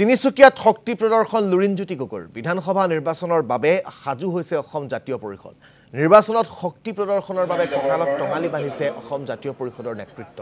তিনিচুকীয়াত শক্তি প্ৰদৰ্শন লুৰিণজ্যোতি গগৈৰ বিধানসভা নিৰ্বাচনৰ বাবে সাজু হৈছে অসম জাতীয় পৰিষদ। নিৰ্বাচনত শক্তি প্ৰদৰ্শনৰ বাবে কঁকালত টঙালি বান্ধিছে অসম জাতীয় পৰিষদৰ নেতৃত্ব।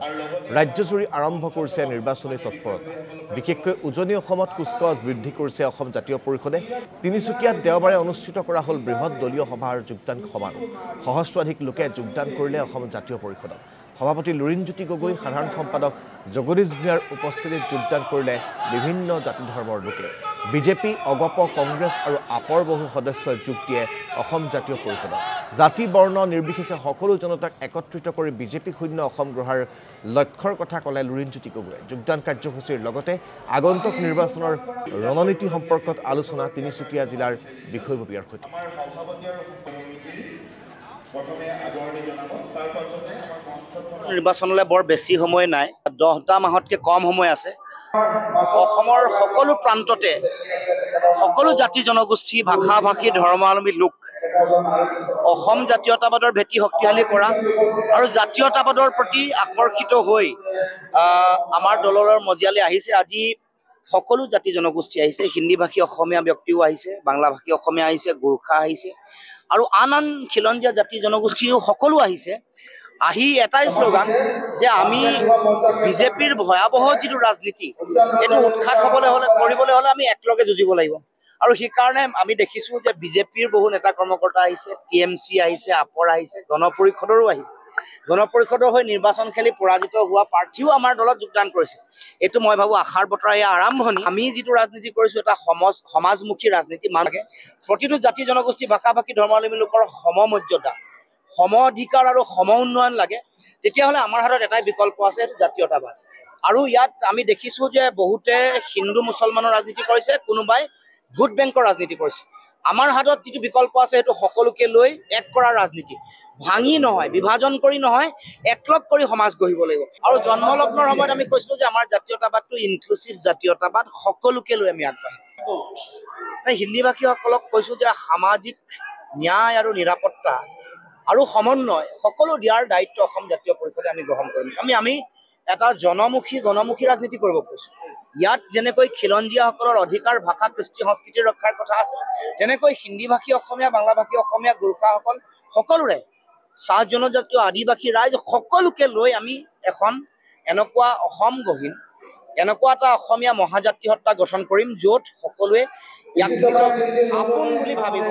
ৰাজ্যজুৰি আৰম্ভ কৰিছে নিৰ্বাচনী তৎপৰতা। বিশেষকৈ উজনি অসমত কুচকাৱাজ বৃদ্ধি কৰিছে অসম জাতীয় পৰিষদে। তিনিচুকীয়াত দেওবাৰে অনুষ্ঠিত কৰা হ'ল বৃহৎ দলীয় সভাৰ যোগদান সমাৰোহ। সহস্ৰাধিক লোকে যোগদান কৰিলে অসম জাতীয় পৰিষদত। সভাপতি লুৰিণজ্যোতি গগৈ, সাধাৰণ সম্পাদক জগদীশ ভূঞাৰ উপস্থিতিত যোগদান কৰিলে বিভিন্ন জাতি ধৰ্মৰ লোকে। বিজেপি, অগপ, কংগ্ৰেছ আৰু আপৰ বহু সদস্যই যোগ দিয়ে অসম জাতীয় পৰিষদত। জাতি বৰ্ণ নিৰ্বিশেষে সকলো জনতাক একত্ৰিত কৰি বিজেপি শূন্য অসম গঢ়াৰ লক্ষ্যৰ কথা ক'লে লুৰিণজ্যোতি গগৈয়ে। যোগদান কাৰ্যসূচীৰ লগতে আগন্তুক নিৰ্বাচনৰ ৰণনীতি সম্পৰ্কত আলোচনা তিনিচুকীয়া জিলাৰ বিষয়ববীয়াৰ সৈতে। নিৰ্বাচনলৈ বৰ বেছি সময় নাই, 10টা মাহতকৈ কম সময় আছে। অসমৰ সকলো প্ৰান্ততে সকলো জাতি জনগোষ্ঠী, ভাষা ভাষী, ধৰ্মাৱলম্বী লোক অসম জাতীয়তাবাদৰ ভেটি শক্তিশালী কৰা আৰু জাতীয়তাবাদৰ প্ৰতি আকৰ্ষিত হৈ আমাৰ দললৈ মজিয়ালৈ আহিছে। আজি সকলো জাতি জনগোষ্ঠী আহিছে, হিন্দীভাষী অসমীয়া ব্যক্তিও আহিছে, বাংলাভাষী অসমীয়া আহিছে, গোৰ্খা আহিছে আৰু আন আন খিলঞ্জীয়া জাতি জনগোষ্ঠীও সকলো আহিছে। আহি এটাই শ্লোগান যে আমি বিজেপিৰ ভয়াৱহ যিটো ৰাজনীতি, এইটো উৎখাত কৰিবলৈ হ'লে আমি একেলগে যুঁজিব লাগিব। আৰু সেইকাৰণে আমি দেখিছোঁ যে বিজেপিৰ বহু নেতা কৰ্মকৰ্তা আহিছে, TMC আহিছে, আপৰ আহিছে, গণ পৰিষদৰো আহিছে। গণ পৰিষদৰ হৈ নিৰ্বাচন খেলি পৰাজিত হোৱা প্ৰাৰ্থীও আমাৰ দলত যোগদান কৰিছে। এইটো মই ভাবোঁ আশাৰ বতৰা এয়া আৰম্ভণি। আমি যিটো ৰাজনীতি কৰিছোঁ এটা সমাজমুখী ৰাজনীতি। মানুহে প্ৰতিটো জাতি জনগোষ্ঠী, ভাষা ভাষী, ধৰ্মাৱলম্বী লোকৰ সমমৰ্যাদা, সম অধিকাৰ আৰু সম উন্নয়ন লাগে। তেতিয়াহ'লে আমাৰ হাতত এটাই বিকল্প আছে, জাতীয়তাবাদ। আৰু ইয়াত আমি দেখিছোঁ যে বহুতে হিন্দু মুছলমানৰ ৰাজনীতি কৰিছে, কোনোবাই ভোট বেংকৰ ৰাজনীতি কৰিছে। আমাৰ হাতত যিটো বিকল্প আছে সেইটো সকলোকে লৈ এক কৰাৰ ৰাজনীতি। ভাঙি নহয়, বিভাজন কৰি নহয়, একলগ কৰি সমাজ গঢ়িব লাগিব। আৰু জন্মলগ্নৰ সময়ত আমি কৈছিলোঁ যে আমাৰ জাতীয়তাবাদটো ইনক্লুচিভ জাতীয়তাবাদ, সকলোকে লৈ আমি আগবাঢ়িম। হিন্দীভাষীসকলক কৈছোঁ যে সামাজিক ন্যায় আৰু নিৰাপত্তা আৰু সমন্বয় সকলো দিয়াৰ দায়িত্ব অসম জাতীয় পৰিষদে আমি গ্ৰহণ কৰিম। আমি এটা গণমুখী ৰাজনীতি কৰিব কৈছোঁ। ইয়াত যেনেকৈ খিলঞ্জীয়াসকলৰ অধিকাৰ, ভাষা, কৃষ্টি সংস্কৃতি ৰক্ষাৰ কথা আছে, তেনেকৈ হিন্দীভাষী অসমীয়া, বাংলাভাষী অসমীয়া, গোৰ্খাসকল সকলোৰে, চাহ জনজাতীয়, আদিবাসী ৰাইজ সকলোকে লৈ আমি এখন এনেকুৱা অসম গঢ়িম, এনেকুৱা এটা অসমীয়া মহাজাতি সত্তা গঠন কৰিম য'ত সকলোৱে ইয়াক আপোন বুলি ভাবিব।